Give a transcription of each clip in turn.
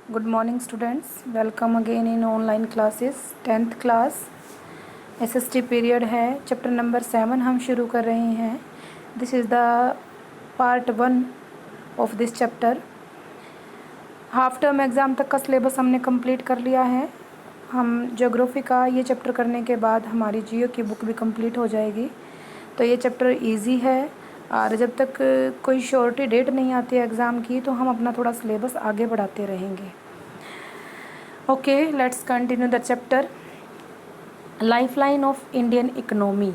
Good morning students, welcome again in online classes 10th class SST period है। Chapter number 7 हम शुरू कर रहे हैं। This is the part 1 of this chapter. Half term exam तक का सिलेबस हमने कंप्लीट कर लिया है। हम ज्योग्राफी का ये चैप्टर करने के बाद हमारी जियो की बुक भी कंप्लीट हो जाएगी। तो ये चैप्टर इजी है और जब तक कोई श्योरिटी डेट नहीं आती है एग्ज़ाम की तो हम अपना थोड़ा सिलेबस आगे बढ़ाते रहेंगे। Okay, let's continue the chapter. Lifeline of Indian economy,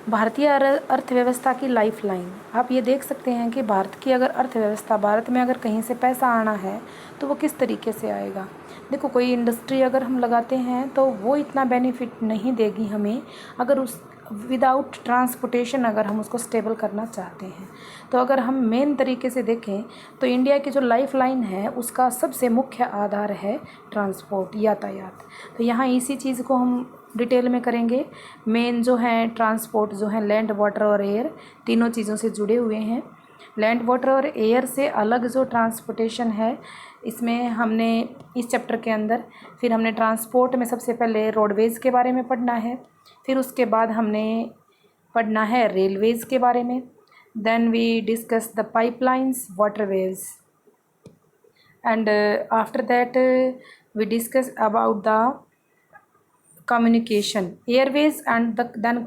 भारतीय अर्थव्यवस्था की लाइफलाइन। आप ये देख सकते हैं कि भारत की अगर अर्थव्यवस्था, भारत में अगर कहीं से पैसा आना है तो वो किस तरीके से आएगा। देखो, कोई इंडस्ट्री अगर हम लगाते हैं तो वो इतना बेनिफिट नहीं देगी हमें अगर उस विदाउट ट्रांसपोर्टेशन अगर हम उसको स्टेबल करना चाहते हैं। तो अगर हम मेन तरीके से देखें तो इंडिया की जो लाइफ लाइन है उसका सबसे मुख्य आधार है ट्रांसपोर्ट, यातायात। तो यहाँ इसी चीज़ को हम डिटेल में करेंगे। मेन जो है ट्रांसपोर्ट जो है लैंड, वाटर और एयर, तीनों चीज़ों से जुड़े हुए हैं। लैंड, वाटर और एयर से अलग जो ट्रांसपोर्टेशन है, इसमें हमने इस चैप्टर के अंदर फिर हमने ट्रांसपोर्ट में सबसे पहले रोडवेज़ के बारे में पढ़ना है, फिर उसके बाद हमने पढ़ना है रेलवेज़ के बारे में। Then we discuss the pipelines, waterways, and after that we discuss about the communication, airways and then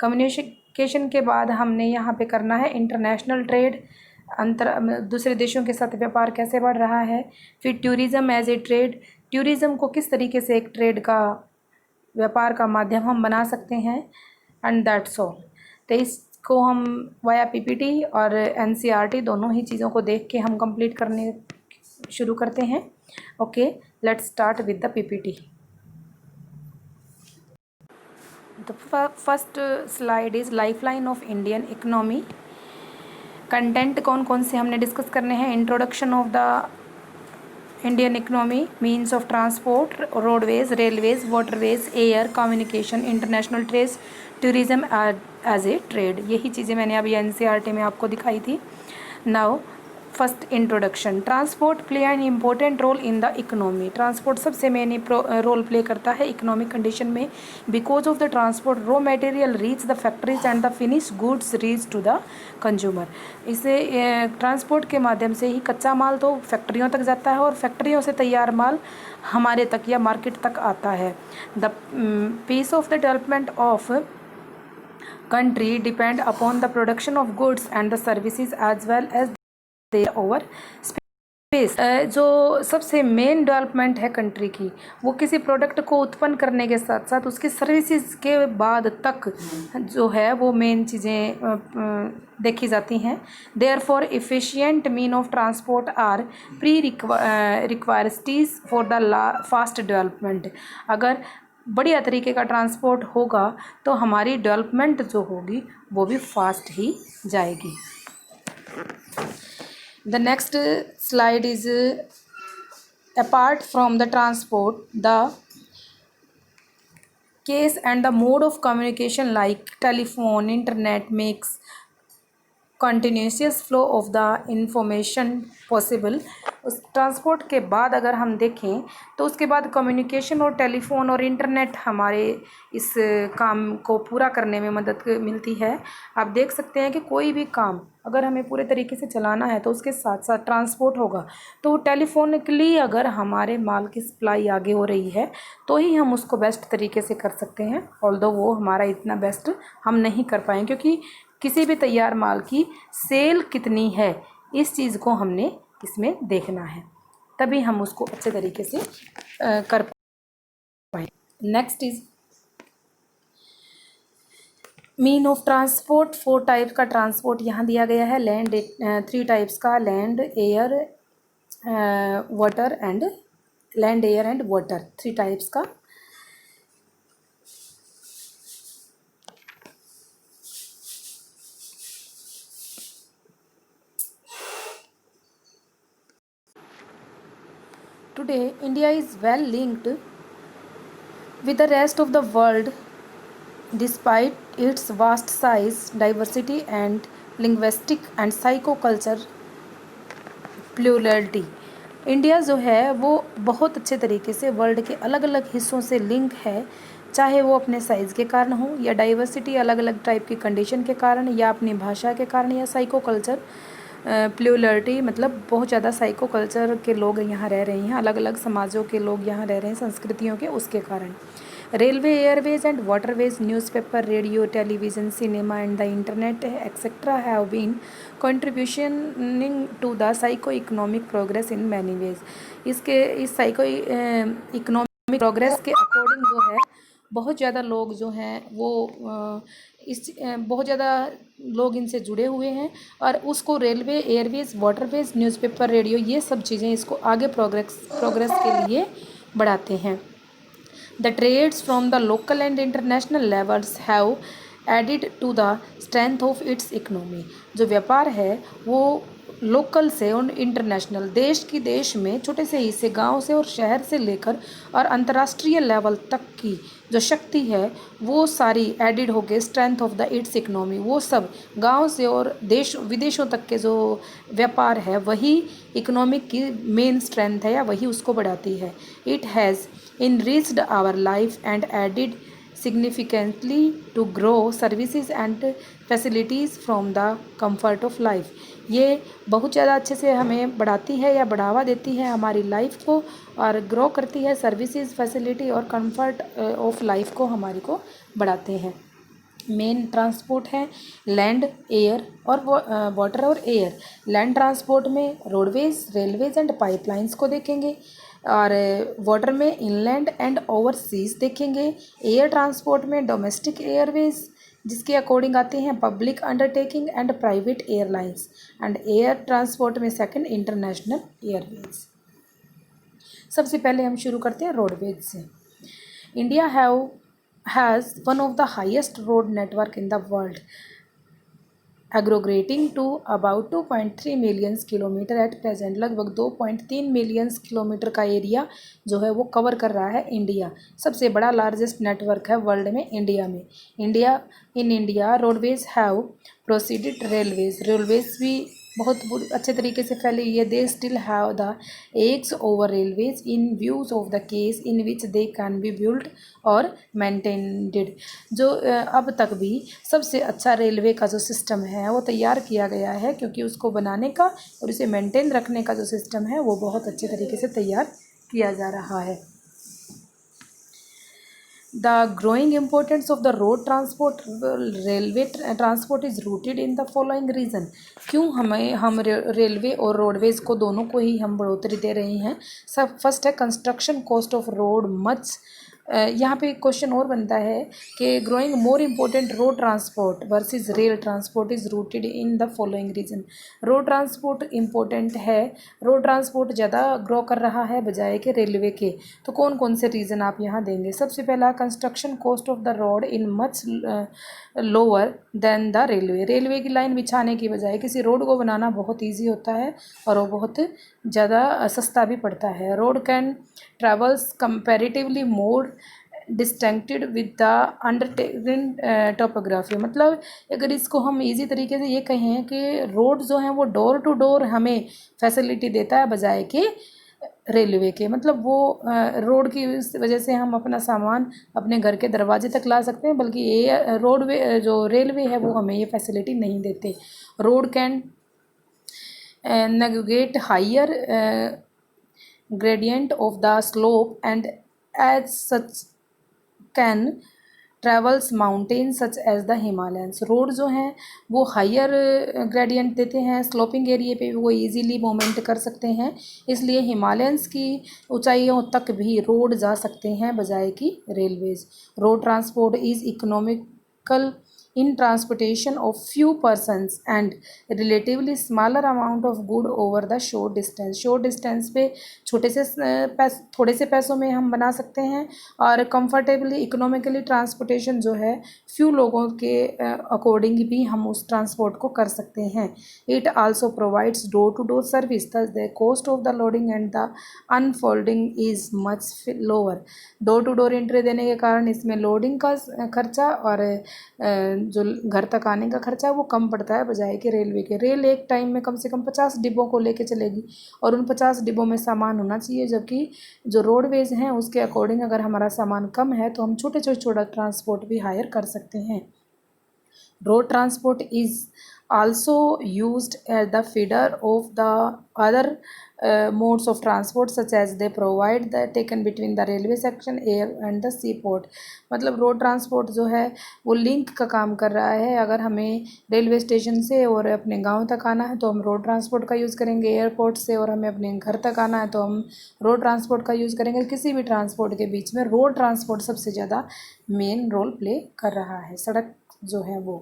communication के बाद हमने यहाँ पे करना है इंटरनेशनल ट्रेड, दूसरे देशों के साथ व्यापार कैसे बढ़ रहा है। फिर tourism as a trade, tourism को किस तरीके से एक ट्रेड का, व्यापार का माध्यम हम बना सकते हैं। And that's all. तो इसको हम वाया पीपीटी और एनसीईआरटी दोनों ही चीज़ों को देख के हम कंप्लीट करने शुरू करते हैं। Okay, let's start with the PPT. The first slide is lifeline of Indian economy. Content कौन कौन से हमने डिस्कस करने हैं। Introduction of the Indian economy, means of transport, roadways, railways, waterways, air, communication, international trade, tourism as a trade. यही चीज़ें मैंने अभी एनसीईआरटी में आपको दिखाई थी। Now first introduction. Transport play an important role in the economy. Transport सबसे main role play करता है इकोनॉमिक कंडीशन में। Because of the transport raw material reach the factories and the finish goods reach to the consumer. इसे transport के माध्यम से ही कच्चा माल तो फैक्ट्रियों तक जाता है और फैक्ट्रियों से तैयार माल हमारे तक या मार्केट तक आता है। The piece of the development of country depend upon the production of goods and the services as well as their over space. जो सबसे मेन डेवलपमेंट है कंट्री की, वो किसी प्रोडक्ट को उत्पन्न करने के साथ साथ उसकी सर्विसेज के बाद तक जो है वो मेन चीज़ें देखी जाती हैं। Therefore efficient mean of transport are prerequisites for the fast development. अगर बढ़िया तरीके का ट्रांसपोर्ट होगा तो हमारी डेवलपमेंट जो होगी वो भी फास्ट ही जाएगी। The next slide is apart from the transport, the case and the mode of communication like telephone, internet makes continuous flow of the information possible। उस ट्रांसपोर्ट के बाद अगर हम देखें तो उसके बाद कम्युनिकेशन और टेलीफोन और इंटरनेट हमारे इस काम को पूरा करने में मदद मिलती है। आप देख सकते हैं कि कोई भी काम अगर हमें पूरे तरीके से चलाना है तो उसके साथ साथ ट्रांसपोर्ट होगा। तो टेलीफोनिकली अगर हमारे माल की सप्लाई आगे हो रही है तो ही हम उसको बेस्ट तरीके से कर सकते हैं। ऑल्दो वो हमारा इतना बेस्ट हम नहीं कर पाएँ, क्योंकि किसी भी तैयार माल की सेल कितनी है इस चीज़ को हमने इसमें देखना है, तभी हम उसको अच्छे तरीके से कर पाएँ। Next is mean of transport. 4 type का ट्रांसपोर्ट यहाँ दिया गया है। लैंड 3 टाइप्स का, land, air, water and land, air and water, 3 types का। Today, India is well linked with the rest of the world despite its vast size, diversity and linguistic and psychocultural plurality। India जो है वो बहुत अच्छे तरीके से world के अलग अलग हिस्सों से लिंक है, चाहे वो अपने साइज़ के कारण हो या डाइवर्सिटी अलग अलग टाइप की कंडीशन के कारण या अपनी भाषा के कारण या साइको कल्चर प्लुरलिटी, मतलब बहुत ज़्यादा साइको कल्चर के लोग यहाँ रह रहे हैं, अलग अलग समाजों के लोग यहाँ रह रहे हैं, संस्कृतियों के, उसके कारण। Railway, airways and waterways, newspaper, radio, television, cinema and the internet etcetera have been contributioning to the psycho economic progress in many ways. इस साइको इकोनॉमिक प्रोग्रेस के अकॉर्डिंग जो है बहुत ज़्यादा लोग जो हैं वो बहुत ज़्यादा लोग इनसे जुड़े हुए हैं और उसको railway, Airways, waterways, newspaper, radio, ये सब चीज़ें इसको आगे प्रोग्रेस के लिए बढ़ाते हैं। The trades from the local and international levels have added to the strength of its economy। जो व्यापार है वो लोकल से और इंटरनेशनल, देश में छोटे से हिस्से, गांव से और शहर से लेकर और अंतर्राष्ट्रीय लेवल तक की जो शक्ति है वो सारी एडिड हो गए strength of the it's economy. वो सब गांव से और देश विदेशों तक के जो व्यापार है वही इकोनॉमिक की मेन स्ट्रेंथ है या वही उसको बढ़ाती है। It has enriched our life and added significantly to grow services and facilities from the comfort of life। ये बहुत ज़्यादा अच्छे से हमें बढ़ाती है या बढ़ावा देती है हमारी लाइफ को और ग्रो करती है, सर्विसेज, फैसिलिटी और कंफर्ट ऑफ लाइफ को हमारी को बढ़ाते हैं। मेन ट्रांसपोर्ट है लैंड, एयर और वाटर और एयर। लैंड ट्रांसपोर्ट में रोडवेज, रेलवेज एंड पाइपलाइंस को देखेंगे और वाटर में इनलैंड एंड ओवरसीज देखेंगे। एयर ट्रांसपोर्ट में डोमेस्टिक एयरवेज जिसके अकॉर्डिंग आते हैं public undertaking and private airlines and air transport में सेकंड इंटरनेशनल एयरवेज। सबसे पहले हम शुरू करते हैं रोडवेज से। India has one of the highest road network in the world, aggregating to about 2.3 million kilometre at present. लगभग 2.3 मिलियन किलोमीटर का एरिया जो है वो कवर कर रहा है इंडिया। सबसे बड़ा लार्जेस्ट नेटवर्क है वर्ल्ड में इंडिया में। India roadways have proceeded railways भी बहुत अच्छे तरीके से फैली हुई है। They still have the edge over railways in views of the case in which they can be build और मेंटेन्ड। जो अब तक भी सबसे अच्छा रेलवे का जो सिस्टम है वो तैयार किया गया है, क्योंकि उसको बनाने का और इसे मेंटेन रखने का जो सिस्टम है वो बहुत अच्छे तरीके से तैयार किया जा रहा है। The growing importance of the road transport, railway transport is rooted in the following reason। क्यों हम रेलवे और रोडवेज को दोनों को ही हम बढ़ोतरी दे रहे हैं। सब फर्स्ट है construction cost of road much. यहाँ पे क्वेश्चन और बनता है कि growing more important road transport versus rail transport is rooted in the following reason. Road transport important है, रोड ट्रांसपोर्ट ज़्यादा ग्रो कर रहा है बजाय के रेलवे के। तो कौन कौन से रीज़न आप यहाँ देंगे। सबसे पहला construction cost of the road in much lower than the railway की लाइन बिछाने की बजाय किसी रोड को बनाना बहुत ईजी होता है और वो बहुत ज़्यादा सस्ता भी पड़ता है। Road can travels comparatively more distincted with the undertaking topography. मतलब अगर इसको हम इजी तरीके से ये कहें कि रोड जो हैं वो डोर टू डोर हमें फैसिलिटी देता है बजाय के रेलवे के। मतलब वो रोड की वजह से हम अपना सामान अपने घर के दरवाजे तक ला सकते हैं, बल्कि ये रोडवे जो रेलवे है वो हमें ये फैसिलिटी नहीं देते। Road can navigate higher gradient of the slope and as such can travels mountains such as the Himalayas। Road जो हैं वो हायर ग्रेडियंट देते हैं, स्लोपिंग एरिया पे भी वो इजीली मूवमेंट कर सकते हैं, इसलिए हिमालयंस की ऊंचाइयों तक भी रोड जा सकते हैं बजाय कि railways. Road transport is economical in transportation of few persons and relatively smaller amount of good over the short distance पे थोड़े से पैसों में हम बना सकते हैं और कंफर्टेबली इकोनॉमिकली ट्रांसपोर्टेशन जो है फ्यू लोगों के अकॉर्डिंग भी हम उस ट्रांसपोर्ट को कर सकते हैं। It also provides door to door service, thus the cost of the loading and the unfolding is much lower। Door to door entry देने के कारण इसमें लोडिंग का खर्चा और जो घर तक आने का खर्चा है वो कम पड़ता है बजाय कि रेलवे के। रेल एक टाइम में कम से कम 50 डिब्बों को लेके चलेगी और उन 50 डिब्बों में सामान होना चाहिए, जबकि जो रोडवेज हैं उसके अकॉर्डिंग अगर हमारा सामान कम है तो हम छोटा ट्रांसपोर्ट भी हायर कर सकते हैं। Road transport is also used as the feeder of the other modes of transport such as they provide the taken between the railway section, air and the seaport। मतलब रोड ट्रांसपोर्ट जो है वो link का काम कर रहा है। अगर हमें रेलवे स्टेशन से और अपने गांव तक आना है तो हम रोड ट्रांसपोर्ट का यूज़ करेंगे, एयरपोर्ट से और हमें अपने घर तक आना है तो हम रोड ट्रांसपोर्ट का यूज़ करेंगे। किसी भी ट्रांसपोर्ट के बीच में रोड ट्रांसपोर्ट सबसे ज़्यादा मेन रोल प्ले कर रहा है, सड़क जो है वो।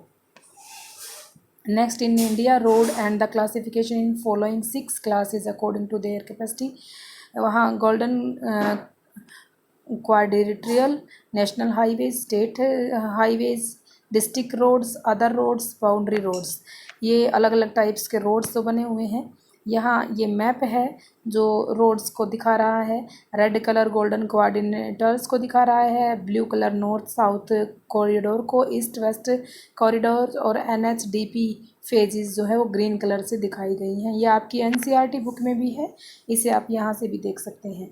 Next, in India, road and the classification in following 6 classes according to their capacity। वहाँ golden quadrilateral, national highways, state highways, district roads, other roads, boundary roads, ये अलग अलग टाइप्स के रोड्स तो बने हुए हैं। यहाँ ये मैप है जो रोड्स को दिखा रहा है। रेड कलर गोल्डन कोऑर्डिनेटर्स को दिखा रहा है, blue colour north south corridor को, ईस्ट वेस्ट कॉरिडोर और NHDP फेजेस जो है वो ग्रीन कलर से दिखाई गई हैं। ये आपकी NCERT बुक में भी है, इसे आप यहाँ से भी देख सकते हैं।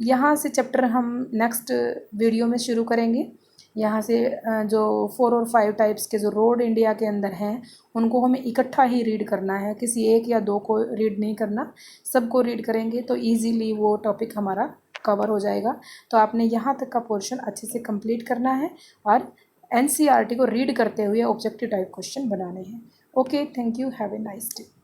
यहाँ से चैप्टर हम नेक्स्ट वीडियो में शुरू करेंगे। यहाँ से जो 4 और 5 टाइप्स के जो रोड इंडिया के अंदर हैं उनको हमें इकट्ठा ही रीड करना है, किसी एक या दो को रीड नहीं करना, सबको रीड करेंगे तो इजीली वो टॉपिक हमारा कवर हो जाएगा। तो आपने यहाँ तक का पोर्शन अच्छे से कंप्लीट करना है और NCERT को रीड करते हुए ऑब्जेक्टिव टाइप क्वेश्चन बनाने हैं। Okay, thank you, have a nice day.